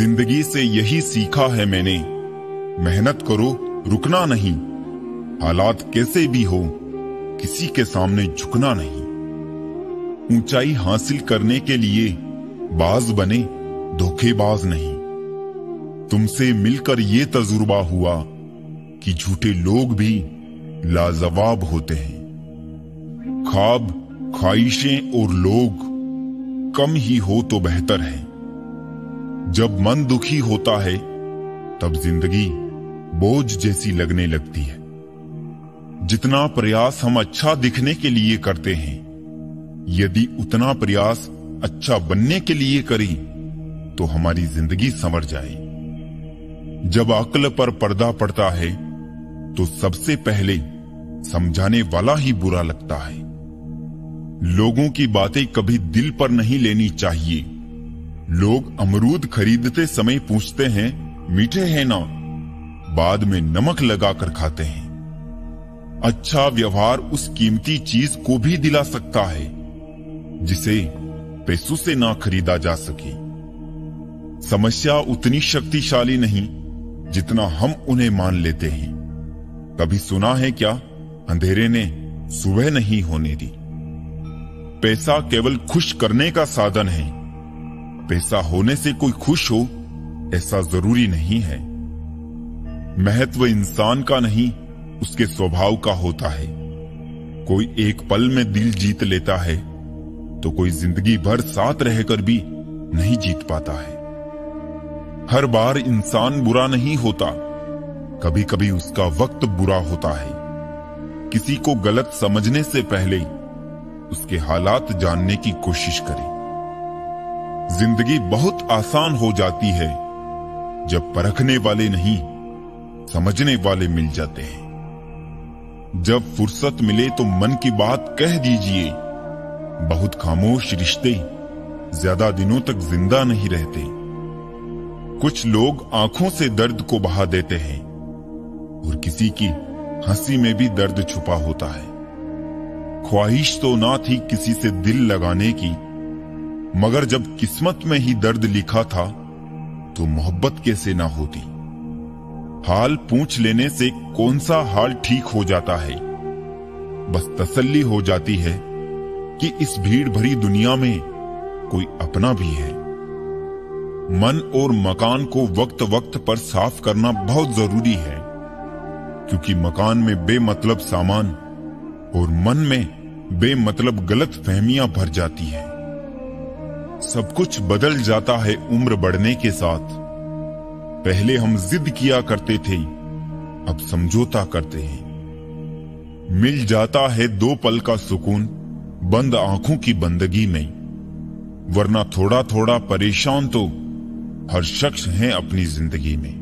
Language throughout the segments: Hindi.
जिंदगी से यही सीखा है मैंने, मेहनत करो रुकना नहीं, हालात कैसे भी हो किसी के सामने झुकना नहीं। ऊंचाई हासिल करने के लिए बाज बने, धोखेबाज नहीं। तुमसे मिलकर ये तजुर्बा हुआ कि झूठे लोग भी लाजवाब होते हैं। ख्वाब, ख्वाहिशें और लोग कम ही हो तो बेहतर है। जब मन दुखी होता है तब जिंदगी बोझ जैसी लगने लगती है। जितना प्रयास हम अच्छा दिखने के लिए करते हैं, यदि उतना प्रयास अच्छा बनने के लिए करें तो हमारी जिंदगी संवर जाए। जब अक्ल पर पर्दा पड़ता है तो सबसे पहले समझाने वाला ही बुरा लगता है। लोगों की बातें कभी दिल पर नहीं लेनी चाहिए। लोग अमरूद खरीदते समय पूछते हैं मीठे हैं ना, बाद में नमक लगाकर खाते हैं। अच्छा व्यवहार उस कीमती चीज को भी दिला सकता है जिसे पैसों से ना खरीदा जा सके। समस्या उतनी शक्तिशाली नहीं जितना हम उन्हें मान लेते हैं। कभी सुना है क्या, अंधेरे ने सुबह नहीं होने दी। पैसा केवल खुश करने का साधन है। पैसा होने से कोई खुश हो ऐसा जरूरी नहीं है। महत्व इंसान का नहीं, उसके स्वभाव का होता है। कोई एक पल में दिल जीत लेता है तो कोई जिंदगी भर साथ रहकर भी नहीं जीत पाता है। हर बार इंसान बुरा नहीं होता, कभी कभी उसका वक्त बुरा होता है। किसी को गलत समझने से पहले उसके हालात जानने की कोशिश करें। जिंदगी बहुत आसान हो जाती है जब परखने वाले नहीं, समझने वाले मिल जाते हैं। जब फुर्सत मिले तो मन की बात कह दीजिए। बहुत खामोश रिश्ते ज्यादा दिनों तक जिंदा नहीं रहते। कुछ लोग आंखों से दर्द को बहा देते हैं और किसी की हंसी में भी दर्द छुपा होता है। ख्वाहिश तो ना थी किसी से दिल लगाने की, मगर जब किस्मत में ही दर्द लिखा था तो मोहब्बत कैसे ना होती। हाल पूछ लेने से कौन सा हाल ठीक हो जाता है। बस तसल्ली हो जाती है कि इस भीड़ भरी दुनिया में कोई अपना भी है। मन और मकान को वक्त वक्त पर साफ करना बहुत जरूरी है, क्योंकि मकान में बेमतलब सामान और मन में बेमतलब गलत फहमियां भर जाती है। सब कुछ बदल जाता है उम्र बढ़ने के साथ। पहले हम जिद किया करते थे, अब समझौता करते हैं। मिल जाता है दो पल का सुकून बंद आंखों की बंदगी में, वरना थोड़ा थोड़ा परेशान तो हर शख्स है अपनी जिंदगी में।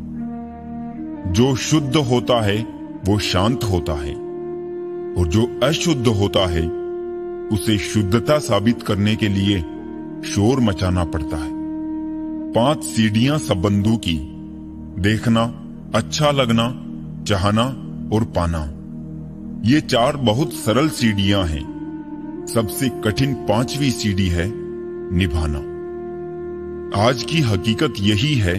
जो शुद्ध होता है वो शांत होता है, और जो अशुद्ध होता है उसे शुद्धता साबित करने के लिए शोर मचाना पड़ता है। 5 सीढ़ियां संबंधों की, देखना, अच्छा लगना, चाहना और पाना। ये 4 बहुत सरल सीढ़ियां हैं। सबसे कठिन 5वीं सीढ़ी है निभाना। आज की हकीकत यही है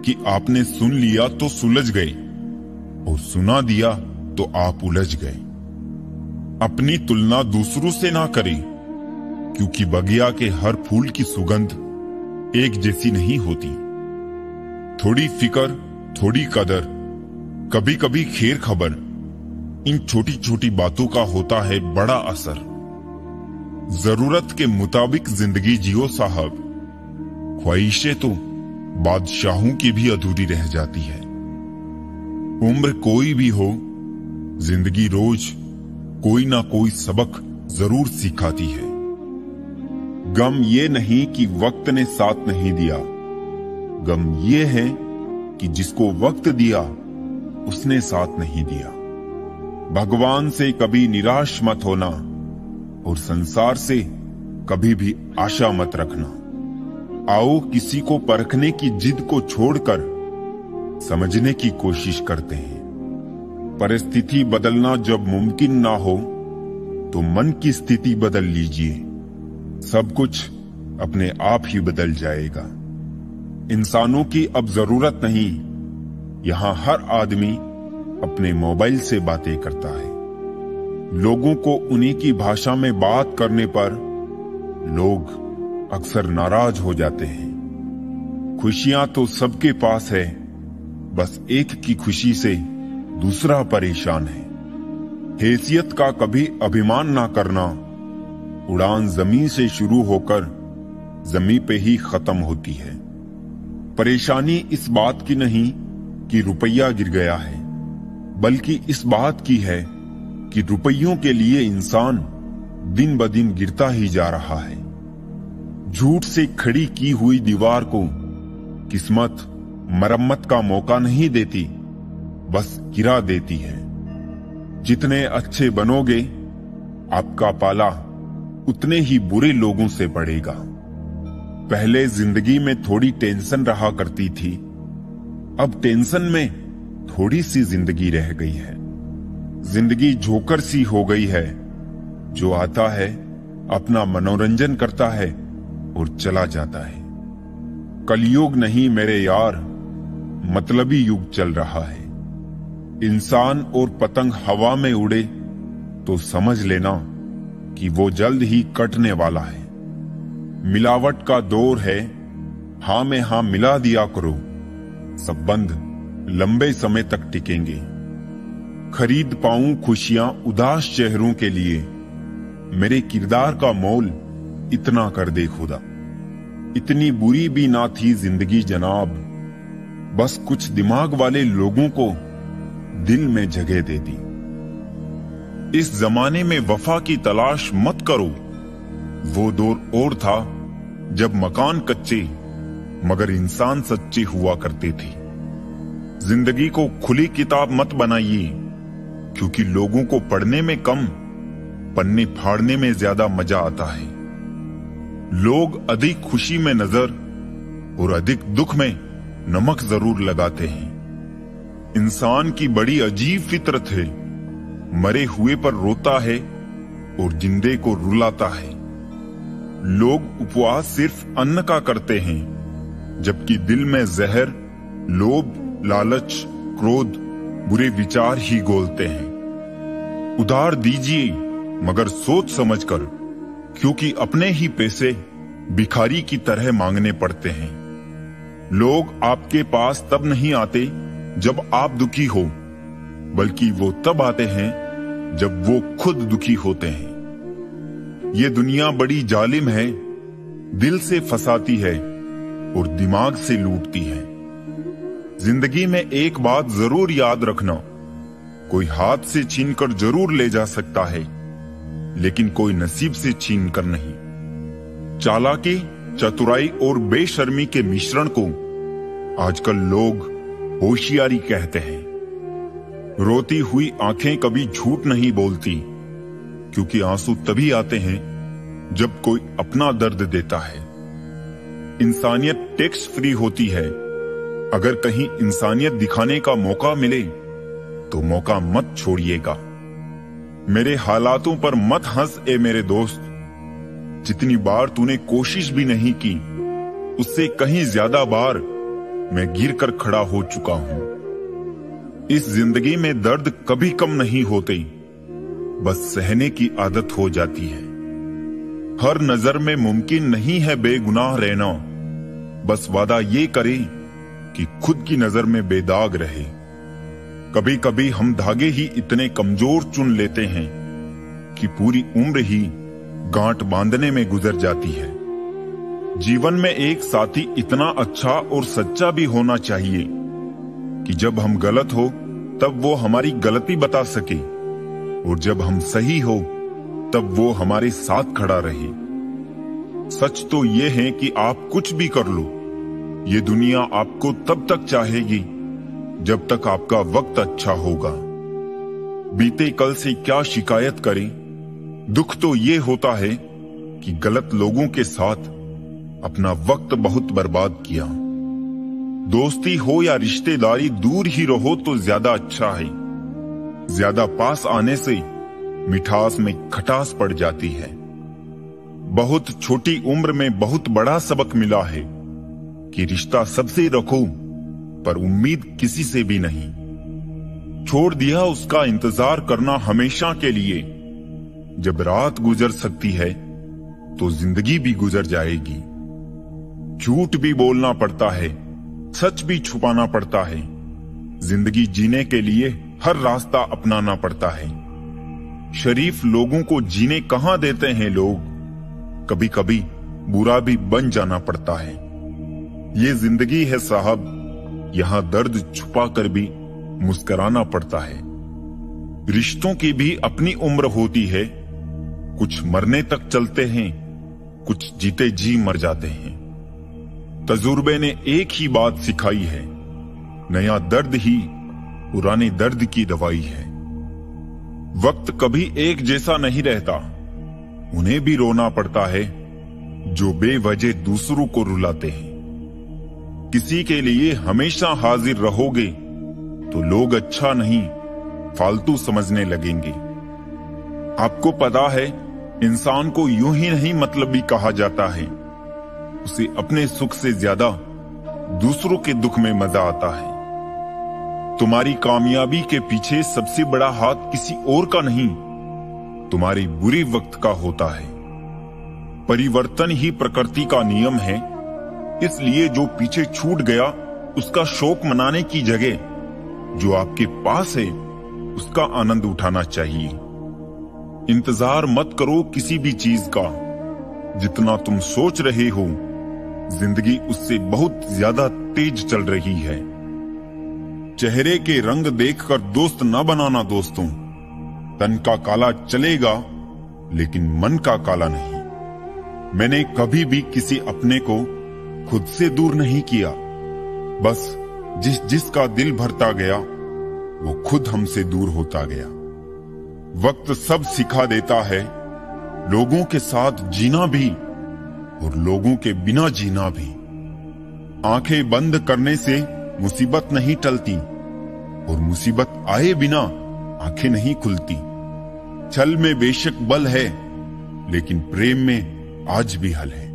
कि आपने सुन लिया तो सुलझ गए, और सुना दिया तो आप उलझ गए। अपनी तुलना दूसरों से ना करें, क्योंकि बगिया के हर फूल की सुगंध एक जैसी नहीं होती। थोड़ी फिक्र, थोड़ी कदर, कभी कभी खैर खबर, इन छोटी छोटी बातों का होता है बड़ा असर। जरूरत के मुताबिक जिंदगी जियो साहब, ख्वाहिशें तो बादशाहों की भी अधूरी रह जाती है। उम्र कोई भी हो, जिंदगी रोज कोई ना कोई सबक जरूर सिखाती है। गम ये नहीं कि वक्त ने साथ नहीं दिया, गम ये है कि जिसको वक्त दिया उसने साथ नहीं दिया। भगवान से कभी निराश मत होना, और संसार से कभी भी आशा मत रखना। आओ किसी को परखने की जिद को छोड़कर समझने की कोशिश करते हैं। परिस्थिति बदलना जब मुमकिन ना हो तो मन की स्थिति बदल लीजिए। सब कुछ अपने आप ही बदल जाएगा। इंसानों की अब जरूरत नहीं। यहाँ हर आदमी अपने मोबाइल से बातें करता है। लोगों को उन्हीं की भाषा में बात करने पर लोग अक्सर नाराज हो जाते हैं। खुशियां तो सबके पास है, बस एक की खुशी से दूसरा परेशान है। हैसियत का कभी अभिमान ना करना। उड़ान जमीन से शुरू होकर जमीन पे ही खत्म होती है। परेशानी इस बात की नहीं कि रुपया गिर गया है, बल्कि इस बात की है कि रुपयों के लिए इंसान दिन ब दिन गिरता ही जा रहा है। झूठ से खड़ी की हुई दीवार को किस्मत मरम्मत का मौका नहीं देती, बस गिरा देती है। जितने अच्छे बनोगे, आपका पाला उतने ही बुरे लोगों से पड़ेगा। पहले जिंदगी में थोड़ी टेंशन रहा करती थी, अब टेंशन में थोड़ी सी जिंदगी रह गई है। जिंदगी जोकर सी हो गई है, जो आता है अपना मनोरंजन करता है और चला जाता है। कलयुग नहीं मेरे यार, मतलबी युग चल रहा है। इंसान और पतंग हवा में उड़े तो समझ लेना कि वो जल्द ही कटने वाला है। मिलावट का दौर है, हां में हां मिला दिया करो, संबंध लंबे समय तक टिकेंगे। खरीद पाऊं खुशियां उदास चेहरों के लिए, मेरे किरदार का मोल इतना कर दे खुदा। इतनी बुरी भी ना थी जिंदगी जनाब, बस कुछ दिमाग वाले लोगों को दिल में जगह दे दी। इस जमाने में वफा की तलाश मत करो। वो दौर और था जब मकान कच्चे मगर इंसान सच्चे हुआ करते थे। जिंदगी को खुली किताब मत बनाइए, क्योंकि लोगों को पढ़ने में कम, पन्ने फाड़ने में ज्यादा मजा आता है। लोग अधिक खुशी में नजर और अधिक दुख में नमक जरूर लगाते हैं। इंसान की बड़ी अजीब फितरत है, मरे हुए पर रोता है और जिंदे को रुलाता है। लोग उपवास सिर्फ अन्न का करते हैं, जबकि दिल में जहर, लोभ, लालच, क्रोध, बुरे विचार ही घोलते हैं। उधार दीजिए मगर सोच समझकर, क्योंकि अपने ही पैसे भिखारी की तरह मांगने पड़ते हैं। लोग आपके पास तब नहीं आते जब आप दुखी हो, बल्कि वो तब आते हैं जब वो खुद दुखी होते हैं। ये दुनिया बड़ी जालिम है, दिल से फंसाती है और दिमाग से लूटती है। जिंदगी में एक बात जरूर याद रखना, कोई हाथ से छीनकर जरूर ले जा सकता है, लेकिन कोई नसीब से छीनकर नहीं। चालाकी, चतुराई और बेशर्मी के मिश्रण को आजकल लोग होशियारी कहते हैं। रोती हुई आंखें कभी झूठ नहीं बोलती, क्योंकि आंसू तभी आते हैं जब कोई अपना दर्द देता है। इंसानियत टैक्स फ्री होती है। अगर कहीं इंसानियत दिखाने का मौका मिले तो मौका मत छोड़िएगा। मेरे हालातों पर मत हंस ए मेरे दोस्त। जितनी बार तूने कोशिश भी नहीं की, उससे कहीं ज्यादा बार मैं गिर कर खड़ा हो चुका हूं। इस जिंदगी में दर्द कभी कम नहीं होते, बस सहने की आदत हो जाती है। हर नजर में मुमकिन नहीं है बेगुनाह रहना, बस वादा ये करे कि खुद की नजर में बेदाग रहे। कभी कभी हम धागे ही इतने कमजोर चुन लेते हैं कि पूरी उम्र ही गांठ बांधने में गुजर जाती है। जीवन में एक साथी इतना अच्छा और सच्चा भी होना चाहिए कि जब हम गलत हो तब वो हमारी गलती बता सके, और जब हम सही हो तब वो हमारे साथ खड़ा रहे। सच तो ये है कि आप कुछ भी कर लो, ये दुनिया आपको तब तक चाहेगी जब तक आपका वक्त अच्छा होगा। बीते कल से क्या शिकायत करें, दुख तो ये होता है कि गलत लोगों के साथ अपना वक्त बहुत बर्बाद किया। दोस्ती हो या रिश्तेदारी, दूर ही रहो तो ज्यादा अच्छा है। ज्यादा पास आने से मिठास में खटास पड़ जाती है। बहुत छोटी उम्र में बहुत बड़ा सबक मिला है कि रिश्ता सबसे रखो पर उम्मीद किसी से भी नहीं। छोड़ दिया उसका इंतजार करना हमेशा के लिए। जब रात गुजर सकती है तो जिंदगी भी गुजर जाएगी। झूठ भी बोलना पड़ता है, सच भी छुपाना पड़ता है। जिंदगी जीने के लिए हर रास्ता अपनाना पड़ता है। शरीफ लोगों को जीने कहां देते हैं लोग। कभी कभी बुरा भी बन जाना पड़ता है। ये जिंदगी है साहब, यहां दर्द छुपा कर भी मुस्कुराना पड़ता है। रिश्तों की भी अपनी उम्र होती है। कुछ मरने तक चलते हैं, कुछ जीते जी मर जाते हैं। तजुर्बे ने एक ही बात सिखाई है, नया दर्द ही पुराने दर्द की दवाई है। वक्त कभी एक जैसा नहीं रहता, उन्हें भी रोना पड़ता है जो बेवजह दूसरों को रुलाते हैं। किसी के लिए हमेशा हाजिर रहोगे तो लोग अच्छा नहीं फालतू समझने लगेंगे। आपको पता है इंसान को यूं ही नहीं मतलबी कहा जाता है। उसे अपने सुख से ज्यादा दूसरों के दुख में मजा आता है। तुम्हारी कामयाबी के पीछे सबसे बड़ा हाथ किसी और का नहीं, तुम्हारे बुरे वक्त का होता है। परिवर्तन ही प्रकृति का नियम है, इसलिए जो पीछे छूट गया उसका शोक मनाने की जगह जो आपके पास है उसका आनंद उठाना चाहिए। इंतजार मत करो किसी भी चीज का। जितना तुम सोच रहे हो जिंदगी उससे बहुत ज्यादा तेज चल रही है। चेहरे के रंग देखकर दोस्त न बनाना दोस्तों। तन का काला चलेगा लेकिन मन का काला नहीं। मैंने कभी भी किसी अपने को खुद से दूर नहीं किया। बस जिसका दिल भरता गया वो खुद हमसे दूर होता गया। वक्त सब सिखा देता है, लोगों के साथ जीना भी और लोगों के बिना जीना भी। आंखें बंद करने से मुसीबत नहीं टलती और मुसीबत आए बिना आंखें नहीं खुलती। छल में बेशक बल है लेकिन प्रेम में आज भी हल है।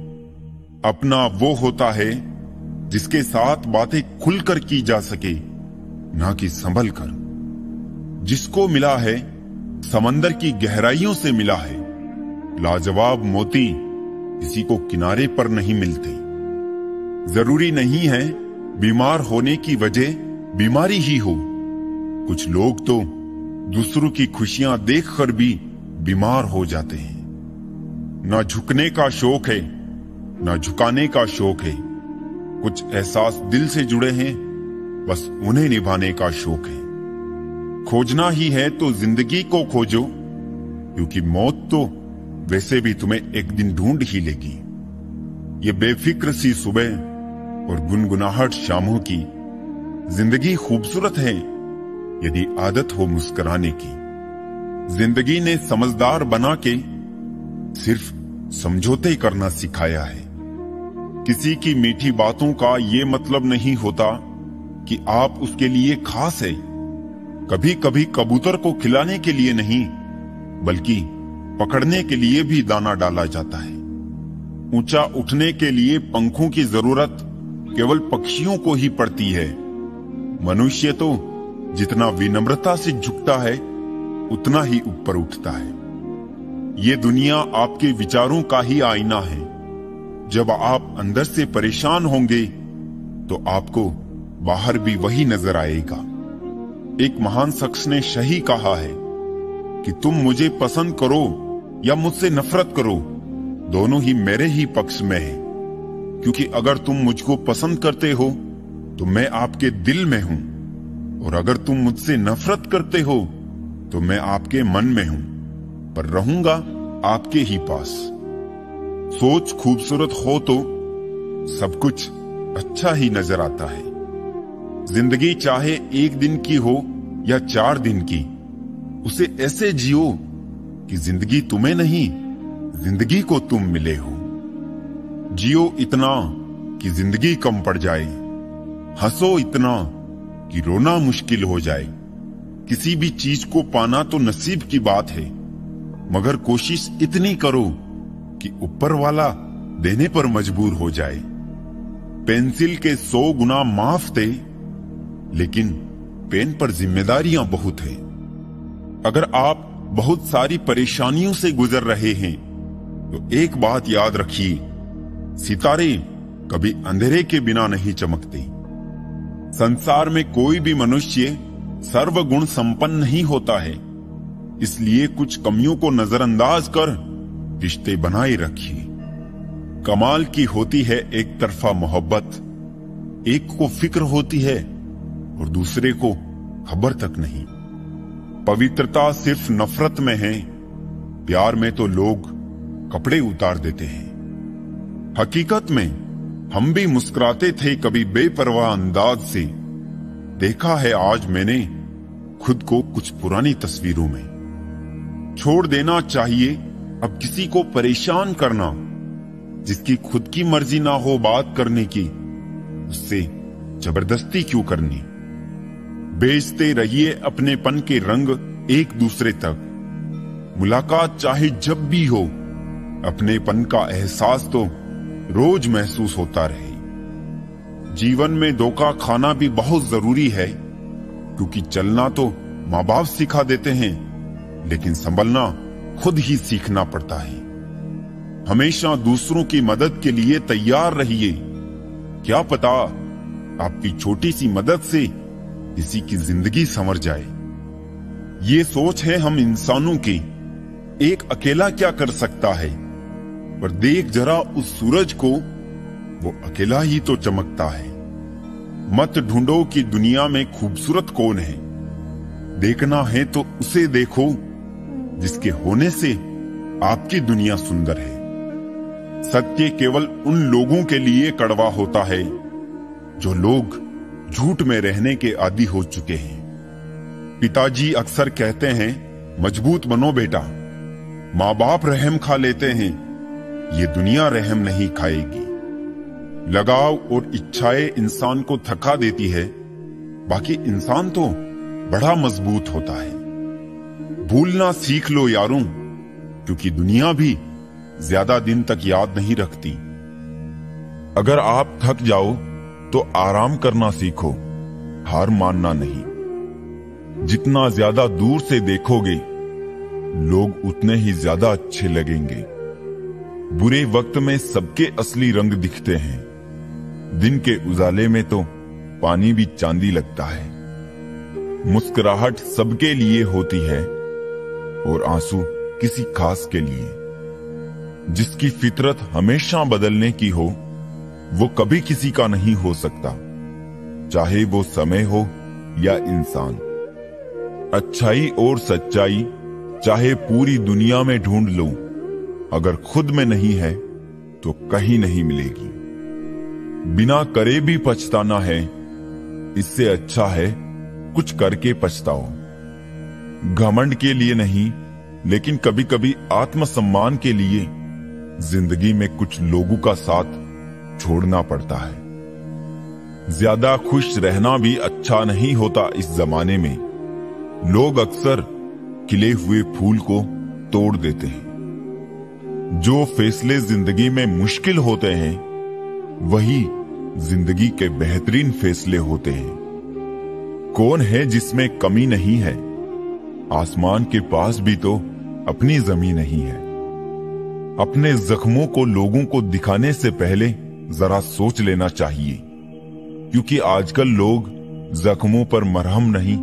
अपना वो होता है जिसके साथ बातें खुलकर की जा सके, ना कि संभल कर। जिसको मिला है समंदर की गहराइयों से मिला है। लाजवाब मोती किसी को किनारे पर नहीं मिलते। जरूरी नहीं है बीमार होने की वजह बीमारी ही हो। कुछ लोग तो दूसरों की खुशियां देखकर भी बीमार हो जाते हैं। ना झुकने का शौक है ना झुकाने का शौक है। कुछ एहसास दिल से जुड़े हैं, बस उन्हें निभाने का शौक है। खोजना ही है तो जिंदगी को खोजो, क्योंकि मौत तो वैसे भी तुम्हें एक दिन ढूंढ ही लेगी। ये बेफिक्र सी सुबह और गुनगुनाहट शामों की जिंदगी खूबसूरत है यदि आदत हो मुस्कुराने की। जिंदगी ने समझदार बना के सिर्फ समझौते करना सिखाया है। किसी की मीठी बातों का ये मतलब नहीं होता कि आप उसके लिए खास है। कभी कभी कबूतर को खिलाने के लिए नहीं बल्कि पकड़ने के लिए भी दाना डाला जाता है। ऊंचा उठने के लिए पंखों की जरूरत केवल पक्षियों को ही पड़ती है। मनुष्य तो जितना विनम्रता से झुकता है उतना ही ऊपर उठता है। ये दुनिया आपके विचारों का ही आईना है। जब आप अंदर से परेशान होंगे तो आपको बाहर भी वही नजर आएगा। एक महान शख्स ने सही कहा है कि तुम मुझे पसंद करो या मुझसे नफरत करो, दोनों ही मेरे ही पक्ष में है। क्योंकि अगर तुम मुझको पसंद करते हो तो मैं आपके दिल में हूं, और अगर तुम मुझसे नफरत करते हो तो मैं आपके मन में हूं, पर रहूंगा आपके ही पास। सोच खूबसूरत हो तो सब कुछ अच्छा ही नजर आता है। जिंदगी चाहे एक दिन की हो या 4 दिन की, उसे ऐसे जियो कि जिंदगी तुम्हें नहीं जिंदगी को तुम मिले हो। जियो इतना कि जिंदगी कम पड़ जाए, हंसो इतना कि रोना मुश्किल हो जाए। किसी भी चीज को पाना तो नसीब की बात है, मगर कोशिश इतनी करो कि ऊपर वाला देने पर मजबूर हो जाए। पेंसिल के 100 गुना माफ थे, लेकिन पेन पर जिम्मेदारियां बहुत हैं। अगर आप बहुत सारी परेशानियों से गुजर रहे हैं तो एक बात याद रखिए, सितारे कभी अंधेरे के बिना नहीं चमकते। संसार में कोई भी मनुष्य सर्वगुण संपन्न नहीं होता है, इसलिए कुछ कमियों को नजरअंदाज कर रिश्ते बनाए रखिए। कमाल की होती है एक तरफा मोहब्बत, एक को फिक्र होती है और दूसरे को खबर तक नहीं। पवित्रता सिर्फ नफरत में है, प्यार में तो लोग कपड़े उतार देते हैं। हकीकत में हम भी मुस्कुराते थे कभी बेपरवाह अंदाज से। देखा है आज मैंने खुद को कुछ पुरानी तस्वीरों में। छोड़ देना चाहिए अब किसी को परेशान करना। जिसकी खुद की मर्जी ना हो बात करने की, उससे जबरदस्ती क्यों करनी। बेचते रहिए अपनेपन के रंग एक दूसरे तक। मुलाकात चाहे जब भी हो, अपनेपन का एहसास तो रोज महसूस होता रहे। जीवन में धोखा खाना भी बहुत जरूरी है, क्योंकि चलना तो माँ बाप सिखा देते हैं, लेकिन संभलना खुद ही सीखना पड़ता है। हमेशा दूसरों की मदद के लिए तैयार रहिए। क्या पता आपकी छोटी सी मदद से किसी की जिंदगी संवर जाए। ये सोच है हम इंसानों की, एक अकेला क्या कर सकता है, पर देख जरा उस सूरज को, वो अकेला ही तो चमकता है। मत ढूंढो कि दुनिया में खूबसूरत कौन है, देखना है तो उसे देखो जिसके होने से आपकी दुनिया सुंदर है। सत्य केवल उन लोगों के लिए कड़वा होता है जो लोग झूठ में रहने के आदी हो चुके हैं। पिताजी अक्सर कहते हैं, मजबूत बनो बेटा। माँ बाप रहम खा लेते हैं, ये दुनिया रहम नहीं खाएगी। लगाव और इच्छाएं इंसान को थका देती है, बाकी इंसान तो बड़ा मजबूत होता है। भूलना सीख लो यारों, क्योंकि दुनिया भी ज्यादा दिन तक याद नहीं रखती। अगर आप थक जाओ तो आराम करना सीखो, हार मानना नहीं। जितना ज्यादा दूर से देखोगे, लोग उतने ही ज्यादा अच्छे लगेंगे। बुरे वक्त में सबके असली रंग दिखते हैं। दिन के उजाले में तो पानी भी चांदी लगता है। मुस्कुराहट सबके लिए होती है और आंसू किसी खास के लिए। जिसकी फितरत हमेशा बदलने की हो, वो कभी किसी का नहीं हो सकता, चाहे वो समय हो या इंसान। अच्छाई और सच्चाई चाहे पूरी दुनिया में ढूंढ लो, अगर खुद में नहीं है तो कहीं नहीं मिलेगी। बिना करे भी पछताना है, इससे अच्छा है कुछ करके पछताओ। घमंड के लिए नहीं, लेकिन कभी कभी आत्मसम्मान के लिए जिंदगी में कुछ लोगों का साथ छोड़ना पड़ता है। ज्यादा खुश रहना भी अच्छा नहीं होता इस जमाने में। लोग अक्सर खिले हुए फूल को तोड़ देते हैं। जो फैसले जिंदगी में मुश्किल होते हैं, वही जिंदगी के बेहतरीन फैसले होते हैं। कौन है जिसमें कमी नहीं है? आसमान के पास भी तो अपनी जमीन नहीं है। अपने जख्मों को लोगों को दिखाने से पहले जरा सोच लेना चाहिए, क्योंकि आजकल लोग जख्मों पर मरहम नहीं,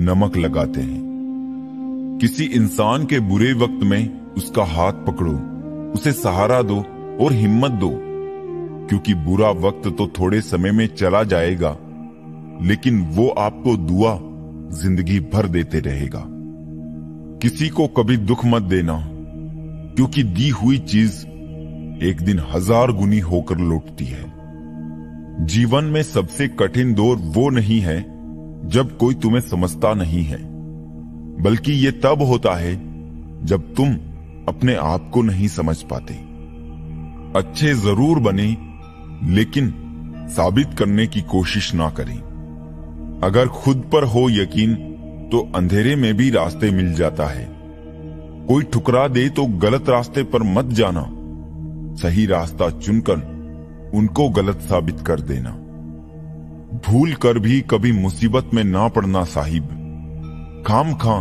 नमक लगाते हैं। किसी इंसान के बुरे वक्त में उसका हाथ पकड़ो, उसे सहारा दो और हिम्मत दो, क्योंकि बुरा वक्त तो थोड़े समय में चला जाएगा, लेकिन वो आपको दुआ जिंदगी भर देते रहेगा। किसी को कभी दुख मत देना, क्योंकि दी हुई चीज एक दिन 1000 गुनी होकर लौटती है। जीवन में सबसे कठिन दौर वो नहीं है जब कोई तुम्हें समझता नहीं है, बल्कि ये तब होता है जब तुम अपने आप को नहीं समझ पाते। अच्छे जरूर बने, लेकिन साबित करने की कोशिश ना करें। अगर खुद पर हो यकीन तो अंधेरे में भी रास्ते मिल जाता है। कोई ठुकरा दे तो गलत रास्ते पर मत जाना, सही रास्ता चुनकर उनको गलत साबित कर देना। भूल कर भी कभी मुसीबत में ना पड़ना साहिब, खामखा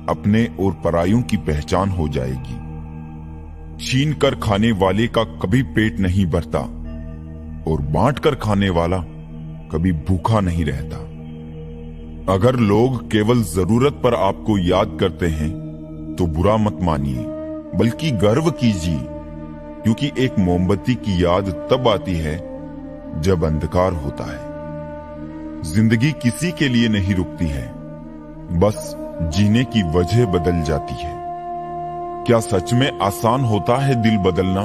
अपने और परायों की पहचान हो जाएगी। छीन कर खाने वाले का कभी पेट नहीं भरता और बांट कर खाने वाला कभी भूखा नहीं रहता। अगर लोग केवल जरूरत पर आपको याद करते हैं तो बुरा मत मानिए, बल्कि गर्व कीजिए, क्योंकि एक मोमबत्ती की याद तब आती है जब अंधकार होता है। जिंदगी किसी के लिए नहीं रुकती है, बस जीने की वजह बदल जाती है। क्या सच में आसान होता है दिल बदलना?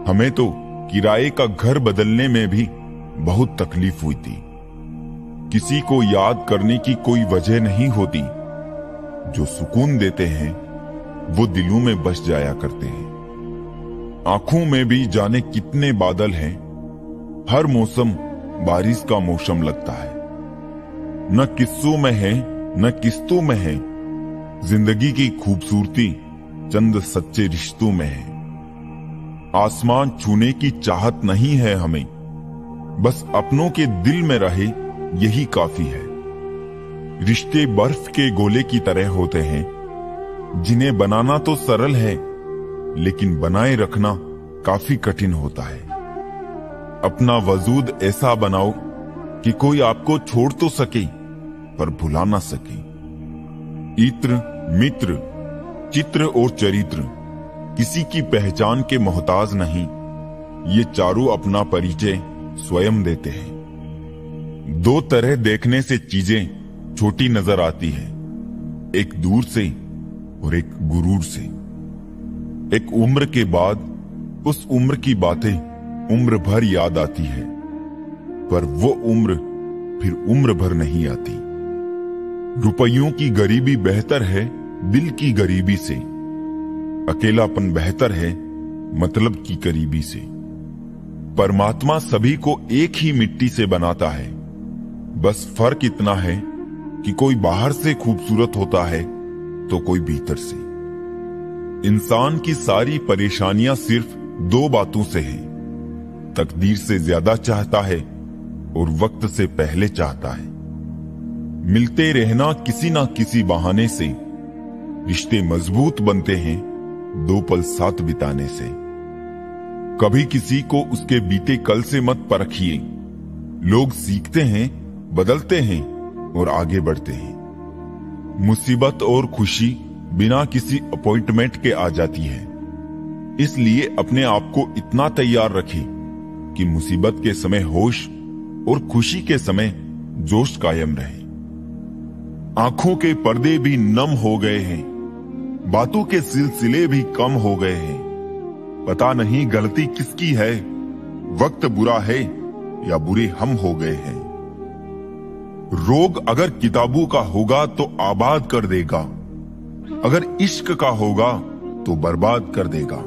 हमें तो किराए का घर बदलने में भी बहुत तकलीफ हुई थी। किसी को याद करने की कोई वजह नहीं होती। जो सुकून देते हैं वो दिलों में बस जाया करते हैं। आंखों में भी जाने कितने बादल हैं, हर मौसम बारिश का मौसम लगता है। न किस्सों में है न किस्तों में है, जिंदगी की खूबसूरती चंद सच्चे रिश्तों में है। आसमान छूने की चाहत नहीं है हमें, बस अपनों के दिल में रहे यही काफी है। रिश्ते बर्फ के गोले की तरह होते हैं, जिन्हें बनाना तो सरल है लेकिन बनाए रखना काफी कठिन होता है। अपना वजूद ऐसा बनाओ कि कोई आपको छोड़ तो सके पर भुला ना सके। इत्र, मित्र, चित्र और चरित्र किसी की पहचान के मोहताज नहीं, ये चारों अपना परिचय स्वयं देते हैं। दो तरह देखने से चीजें छोटी नजर आती है, एक दूर से और एक गुरूर से। एक उम्र के बाद उस उम्र की बातें उम्र भर याद आती है, पर वो उम्र फिर उम्र भर नहीं आती। रुपयों की गरीबी बेहतर है दिल की गरीबी से, अकेलापन बेहतर है मतलब की करीबी से। परमात्मा सभी को एक ही मिट्टी से बनाता है, बस फर्क इतना है कि कोई बाहर से खूबसूरत होता है तो कोई भीतर से। इंसान की सारी परेशानियां सिर्फ दो बातों से है, तकदीर से ज्यादा चाहता है और वक्त से पहले चाहता है। मिलते रहना किसी ना किसी बहाने से, रिश्ते मजबूत बनते हैं दो पल साथ बिताने से। कभी किसी को उसके बीते कल से मत परखिए, लोग सीखते हैं, बदलते हैं और आगे बढ़ते हैं। मुसीबत और खुशी बिना किसी अपॉइंटमेंट के आ जाती है, इसलिए अपने आप को इतना तैयार रखें कि मुसीबत के समय होश और खुशी के समय जोश कायम रहे। आंखों के पर्दे भी नम हो गए हैं, बातों के सिलसिले भी कम हो गए हैं। पता नहीं गलती किसकी है, वक्त बुरा है या बुरे हम हो गए हैं। रोग अगर किताबों का होगा तो आबाद कर देगा, अगर इश्क का होगा तो बर्बाद कर देगा।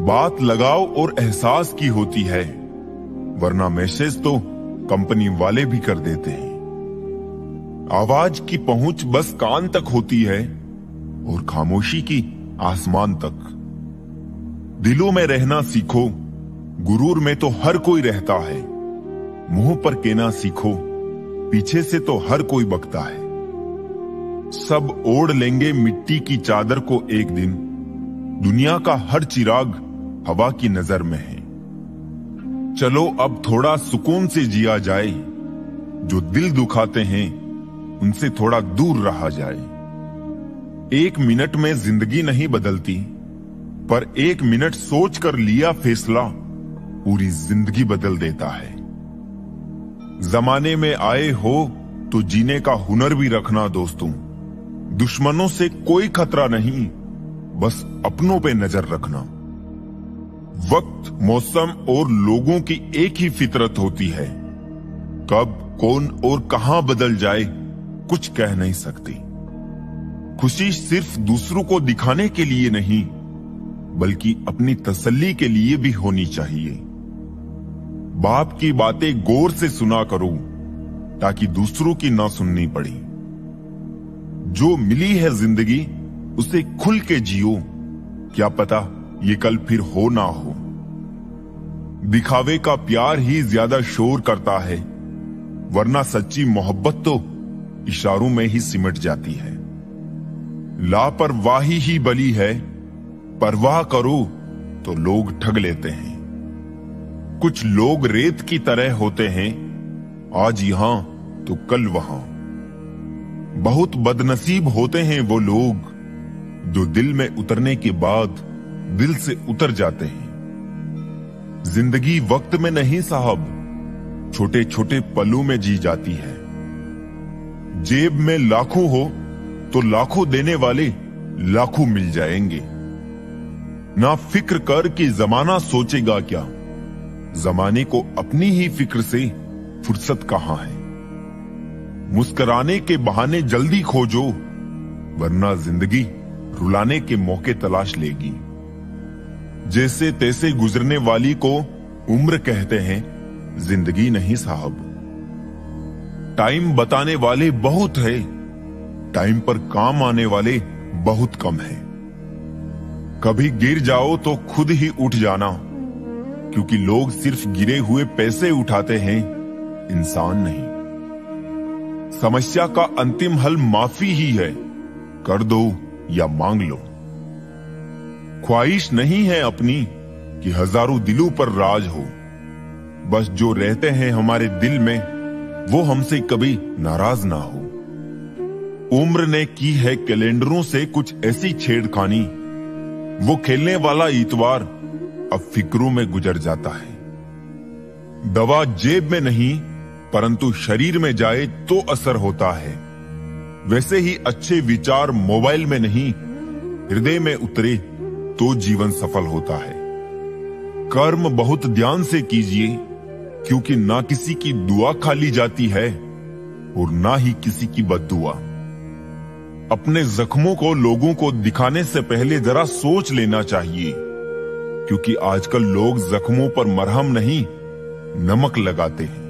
बात लगाव और एहसास की होती है, वरना मैसेज तो कंपनी वाले भी कर देते हैं। आवाज की पहुंच बस कान तक होती है और खामोशी की आसमान तक। दिलों में रहना सीखो, गुरूर में तो हर कोई रहता है। मुंह पर कहना सीखो, पीछे से तो हर कोई बकता है। सब ओढ़ लेंगे मिट्टी की चादर को एक दिन, दुनिया का हर चिराग हवा की नजर में है। चलो अब थोड़ा सुकून से जिया जाए, जो दिल दुखाते हैं उनसे थोड़ा दूर रहा जाए। एक मिनट में जिंदगी नहीं बदलती, पर एक मिनट सोच कर लिया फैसला पूरी जिंदगी बदल देता है। जमाने में आए हो तो जीने का हुनर भी रखना दोस्तों। दुश्मनों से कोई खतरा नहीं, बस अपनों पे नजर रखना। वक्त, मौसम और लोगों की एक ही फितरत होती है, कब, कौन और कहां बदल जाए कुछ कह नहीं सकती। खुशी सिर्फ दूसरों को दिखाने के लिए नहीं, बल्कि अपनी तसल्ली के लिए भी होनी चाहिए। बाप की बातें गौर से सुना करो, ताकि दूसरों की ना सुननी पड़े। जो मिली है जिंदगी उसे खुल के जियो, क्या पता ये कल फिर हो ना हो। दिखावे का प्यार ही ज्यादा शोर करता है, वरना सच्ची मोहब्बत तो इशारों में ही सिमट जाती है। लापरवाही ही बली है, परवाह करो तो लोग ठग लेते हैं। कुछ लोग रेत की तरह होते हैं, आज यहां तो कल वहां। बहुत बदनसीब होते हैं वो लोग जो दिल में उतरने के बाद दिल से उतर जाते हैं। जिंदगी वक्त में नहीं साहब, छोटे छोटे पलों में जी जाती है। जेब में लाखों हो तो लाखों देने वाले लाखों मिल जाएंगे। ना फिक्र कर कि जमाना सोचेगा क्या, जमाने को अपनी ही फिक्र से फुर्सत कहां है। मुस्कुराने के बहाने जल्दी खोजो, वरना जिंदगी रुलाने के मौके तलाश लेगी। जैसे तैसे गुजरने वाली को उम्र कहते हैं, जिंदगी नहीं साहब। टाइम बताने वाले बहुत है, टाइम पर काम आने वाले बहुत कम है। कभी गिर जाओ तो खुद ही उठ जाना, क्योंकि लोग सिर्फ गिरे हुए पैसे उठाते हैं, इंसान नहीं। समस्या का अंतिम हल माफी ही है, कर दो या मांग लो। ख्वाहिश नहीं है अपनी कि हजारों दिलों पर राज हो, बस जो रहते हैं हमारे दिल में वो हमसे कभी नाराज ना हो। उम्र ने की है कैलेंडरों से कुछ ऐसी छेड़खानी, वो खेलने वाला इतवार अब फिक्रों में गुजर जाता है। दवा जेब में नहीं परंतु शरीर में जाए तो असर होता है। वैसे ही अच्छे विचार मोबाइल में नहीं हृदय में उतरे तो जीवन सफल होता है। कर्म बहुत ध्यान से कीजिए, क्योंकि ना किसी की दुआ खाली जाती है और ना ही किसी की बद्दुआ। अपने जख्मों को लोगों को दिखाने से पहले जरा सोच लेना चाहिए, क्योंकि आजकल लोग जख्मों पर मरहम नहीं नमक लगाते हैं।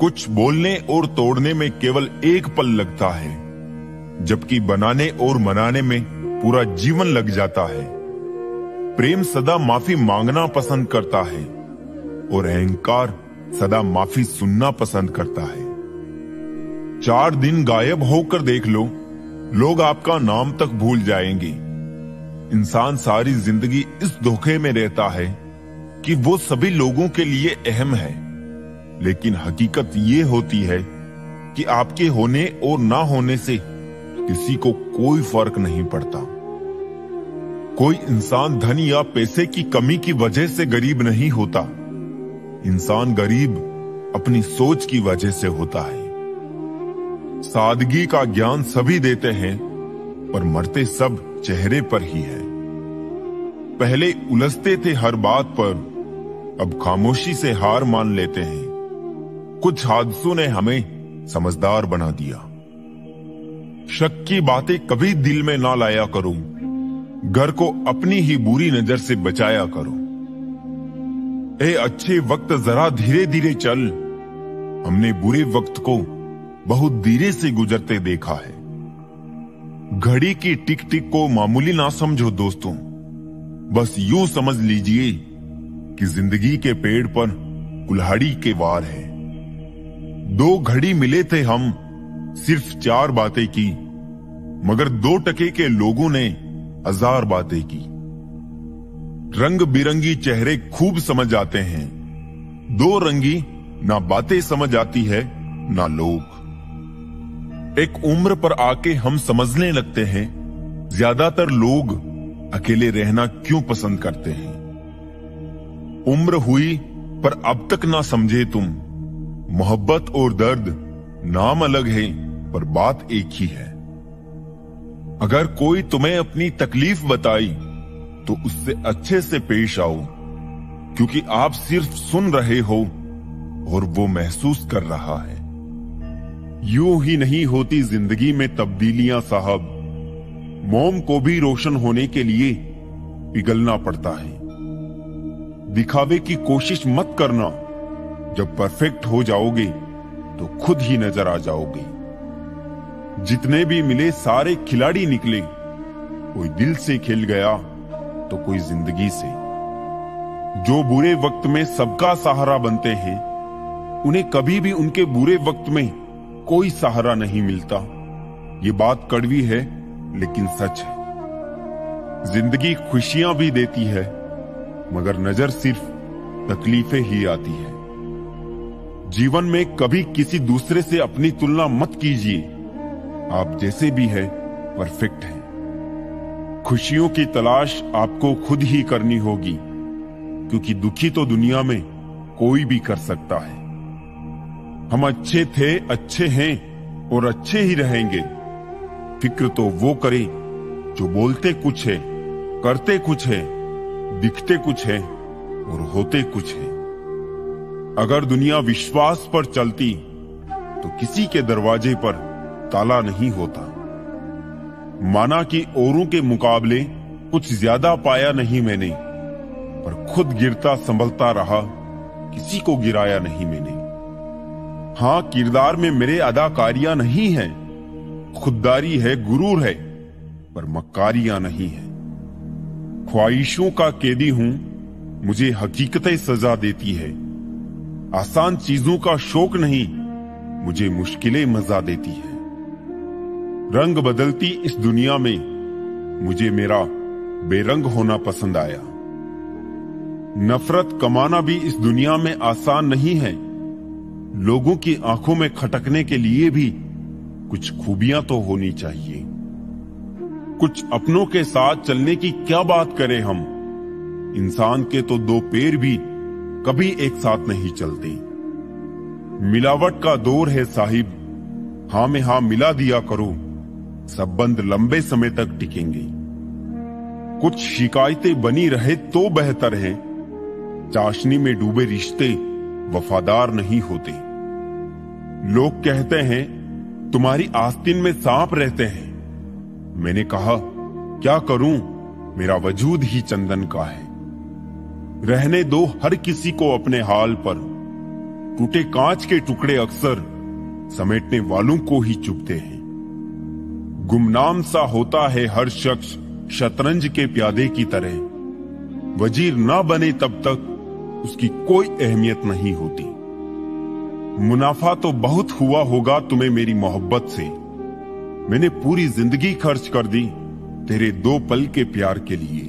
कुछ बोलने और तोड़ने में केवल एक पल लगता है, जबकि बनाने और मनाने में पूरा जीवन लग जाता है। प्रेम सदा माफी मांगना पसंद करता है और अहंकार सदा माफी सुनना पसंद करता है। 4 दिन गायब होकर देख लो, लोग आपका नाम तक भूल जाएंगे। इंसान सारी जिंदगी इस धोखे में रहता है कि वो सभी लोगों के लिए अहम है, लेकिन हकीकत ये होती है कि आपके होने और ना होने से किसी को कोई फर्क नहीं पड़ता। कोई इंसान धन या पैसे की कमी की वजह से गरीब नहीं होता, इंसान गरीब अपनी सोच की वजह से होता है। सादगी का ज्ञान सभी देते हैं, पर मरते सब चेहरे पर ही है। पहले उलझते थे हर बात पर, अब खामोशी से हार मान लेते हैं। कुछ हादसों ने हमें समझदार बना दिया। शक की बातें कभी दिल में ना लाया करो, घर को अपनी ही बुरी नजर से बचाया करो। ए अच्छे वक्त जरा धीरे धीरे चल, हमने बुरे वक्त को बहुत धीरे से गुजरते देखा है। घड़ी की टिक टिक को मामूली ना समझो दोस्तों, बस यूं समझ लीजिए कि जिंदगी के पेड़ पर कुल्हाड़ी के वार है। 2 घड़ी मिले थे हम, सिर्फ 4 बातें की, मगर 2 टके के लोगों ने 1000 बातें की। रंग बिरंगी चेहरे खूब समझ आते हैं, 2 रंगी ना बातें समझ आती है ना लोग। एक उम्र पर आके हम समझने लगते हैं, ज्यादातर लोग अकेले रहना क्यों पसंद करते हैं। उम्र हुई पर अब तक ना समझे तुम, मोहब्बत और दर्द नाम अलग है पर बात एक ही है। अगर कोई तुम्हें अपनी तकलीफ बताई तो उससे अच्छे से पेश आओ, क्योंकि आप सिर्फ सुन रहे हो और वो महसूस कर रहा है। यूं ही नहीं होती जिंदगी में तब्दीलियां साहब, मोम को भी रोशन होने के लिए पिघलना पड़ता है। दिखावे की कोशिश मत करना, जब परफेक्ट हो जाओगे तो खुद ही नजर आ जाओगे। जितने भी मिले सारे खिलाड़ी निकले, कोई दिल से खेल गया तो कोई जिंदगी से। जो बुरे वक्त में सबका सहारा बनते हैं, उन्हें कभी भी उनके बुरे वक्त में कोई सहारा नहीं मिलता। ये बात कड़वी है लेकिन सच है। जिंदगी खुशियां भी देती है, मगर नजर सिर्फ तकलीफें ही आती है। जीवन में कभी किसी दूसरे से अपनी तुलना मत कीजिए। आप जैसे भी हैं परफेक्ट हैं। खुशियों की तलाश आपको खुद ही करनी होगी, क्योंकि दुखी तो दुनिया में कोई भी कर सकता है। हम अच्छे थे, अच्छे हैं और अच्छे ही रहेंगे। फिक्र तो वो करे जो बोलते कुछ है, करते कुछ है, दिखते कुछ है और होते कुछ है। अगर दुनिया विश्वास पर चलती तो किसी के दरवाजे पर ताला नहीं होता। माना कि औरों के मुकाबले कुछ ज्यादा पाया नहीं मैंने, पर खुद गिरता संभलता रहा, किसी को गिराया नहीं मैंने। हां, किरदार में मेरे अदाकारियां नहीं है, खुददारी है, गुरूर है, पर मक्कारियां नहीं है। ख्वाहिशों का कैदी हूं, मुझे हकीकतें सजा देती है। आसान चीजों का शौक नहीं, मुझे मुश्किलें मजा देती है। रंग बदलती इस दुनिया में मुझे मेरा बेरंग होना पसंद आया। नफरत कमाना भी इस दुनिया में आसान नहीं है। लोगों की आंखों में खटकने के लिए भी कुछ खूबियां तो होनी चाहिए। कुछ अपनों के साथ चलने की क्या बात करें हम। इंसान के तो दो पैर भी कभी एक साथ नहीं चलते। मिलावट का दौर है साहिब, हां में हां मिला दिया करो, संबंध लंबे समय तक टिकेंगे। कुछ शिकायतें बनी रहे तो बेहतर है। चाशनी में डूबे रिश्ते वफादार नहीं होते। लोग कहते हैं तुम्हारी आस्तीन में सांप रहते हैं। मैंने कहा क्या करूं, मेरा वजूद ही चंदन का है। रहने दो हर किसी को अपने हाल पर। टूटे कांच के टुकड़े अक्सर समेटने वालों को ही चुभते हैं। गुमनाम सा होता है हर शख्स शतरंज के प्यादे की तरह। वजीर ना बने तब तक उसकी कोई अहमियत नहीं होती। मुनाफा तो बहुत हुआ होगा तुम्हें मेरी मोहब्बत से। मैंने पूरी जिंदगी खर्च कर दी तेरे दो पल के प्यार के लिए।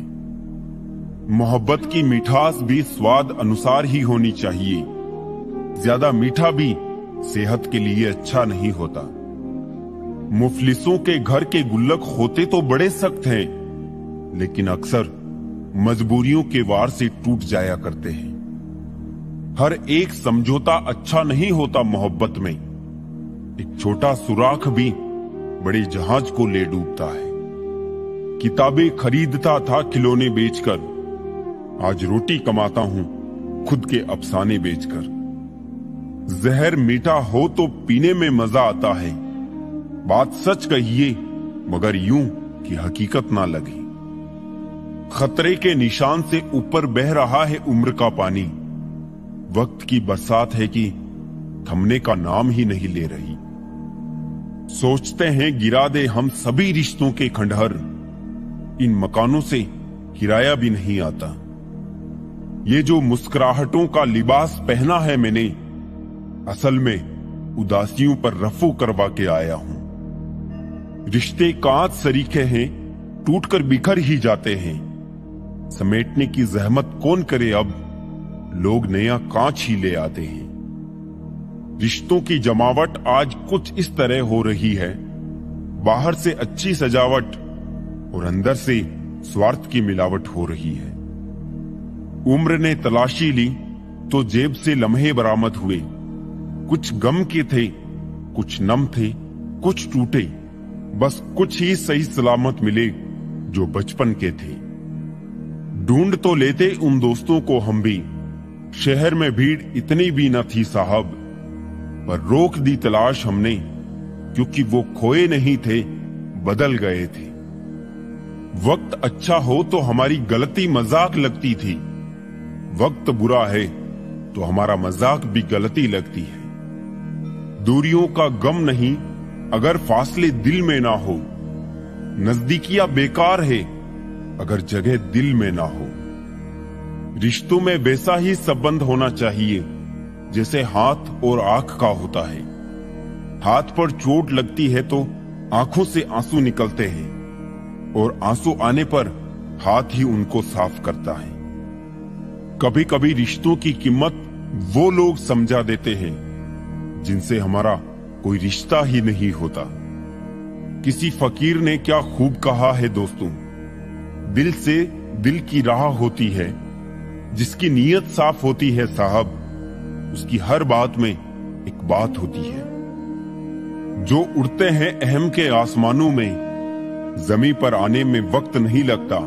मोहब्बत की मिठास भी स्वाद अनुसार ही होनी चाहिए। ज्यादा मीठा भी सेहत के लिए अच्छा नहीं होता। मुफलिसों के घर के गुल्लक होते तो बड़े सख्त हैं, लेकिन अक्सर मजबूरियों के वार से टूट जाया करते हैं। हर एक समझौता अच्छा नहीं होता मोहब्बत में। एक छोटा सुराख भी बड़े जहाज को ले डूबता है। किताबें खरीदता था खिलौने बेचकर, आज रोटी कमाता हूं खुद के अफसाने बेचकर। जहर मीठा हो तो पीने में मजा आता है। बात सच कहिए मगर यूं कि हकीकत ना लगे। खतरे के निशान से ऊपर बह रहा है उम्र का पानी। वक्त की बरसात है कि थमने का नाम ही नहीं ले रही। सोचते हैं गिरा दे हम सभी रिश्तों के खंडहर। इन मकानों से किराया भी नहीं आता। ये जो मुस्कुराहटों का लिबास पहना है मैंने, असल में उदासियों पर रफू करवा के आया हूं। रिश्ते कांच सरीखे हैं, टूटकर बिखर ही जाते हैं। समेटने की जहमत कौन करे अब, लोग नया कांच ही ले आते हैं। रिश्तों की जमावट आज कुछ इस तरह हो रही है। बाहर से अच्छी सजावट और अंदर से स्वार्थ की मिलावट हो रही है। उम्र ने तलाशी ली तो जेब से लम्हे बरामद हुए। कुछ गम के थे, कुछ नम थे, कुछ टूटे। बस कुछ ही सही सलामत मिले जो बचपन के थे। ढूंढ तो लेते उन दोस्तों को हम भी, शहर में भीड़ इतनी भी न थी साहब। पर रोक दी तलाश हमने, क्योंकि वो खोए नहीं थे, बदल गए थे। वक्त अच्छा हो तो हमारी गलती मजाक लगती थी। वक्त बुरा है तो हमारा मजाक भी गलती लगती है। दूरियों का गम नहीं अगर फासले दिल में ना हो। नजदीकियां बेकार है अगर जगह दिल में ना हो। रिश्तों में वैसा ही संबंध होना चाहिए जैसे हाथ और आंख का होता है। हाथ पर चोट लगती है तो आंखों से आंसू निकलते हैं और आंसू आने पर हाथ ही उनको साफ करता है। कभी कभी रिश्तों की कीमत वो लोग समझा देते हैं जिनसे हमारा कोई रिश्ता ही नहीं होता। किसी फकीर ने क्या खूब कहा है दोस्तों, दिल से दिल की राह होती है, जिसकी नीयत साफ होती है साहब, उसकी हर बात में एक बात होती है। जो उड़ते हैं अहम के आसमानों में, जमीन पर आने में वक्त नहीं लगता।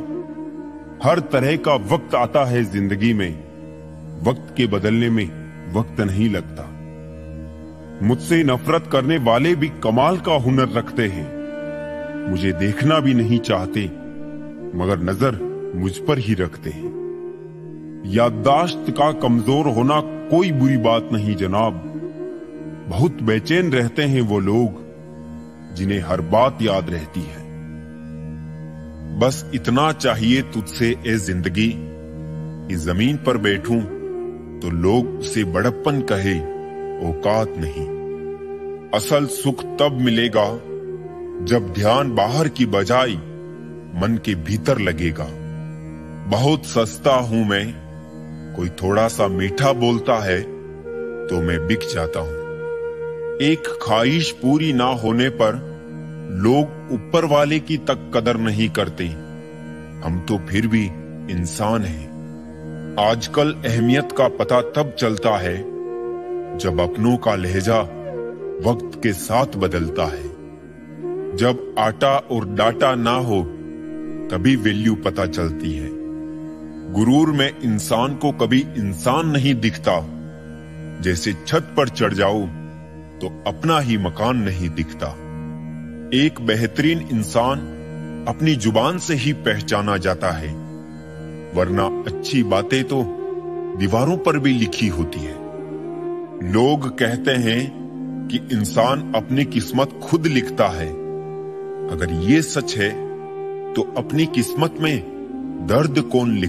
हर तरह का वक्त आता है जिंदगी में, वक्त के बदलने में वक्त नहीं लगता। मुझसे नफरत करने वाले भी कमाल का हुनर रखते हैं, मुझे देखना भी नहीं चाहते मगर नजर मुझ पर ही रखते हैं। याददाश्त का कमजोर होना कोई बुरी बात नहीं जनाब, बहुत बेचैन रहते हैं वो लोग जिन्हें हर बात याद रहती है। बस इतना चाहिए तुझसे ए जिंदगी, इस जमीन पर बैठूं तो लोग उसे बड़प्पन कहे, औकात नहीं। असल सुख तब मिलेगा जब ध्यान बाहर की बजाय मन के भीतर लगेगा। बहुत सस्ता हूं मैं, कोई थोड़ा सा मीठा बोलता है तो मैं बिक जाता हूं। एक ख्वाहिश पूरी ना होने पर लोग ऊपर वाले की तक कदर नहीं करते, हम तो फिर भी इंसान हैं। आजकल अहमियत का पता तब चलता है जब अपनों का लहजा वक्त के साथ बदलता है। जब आटा और डाटा ना हो तभी वैल्यू पता चलती है। गुरूर में इंसान को कभी इंसान नहीं दिखता, जैसे छत पर चढ़ जाओ तो अपना ही मकान नहीं दिखता। एक बेहतरीन इंसान अपनी जुबान से ही पहचाना जाता है, वरना अच्छी बातें तो दीवारों पर भी लिखी होती है। लोग कहते हैं कि इंसान अपनी किस्मत खुद लिखता है। अगर ये सच है तो अपनी किस्मत में दर्द कौन लिखता है?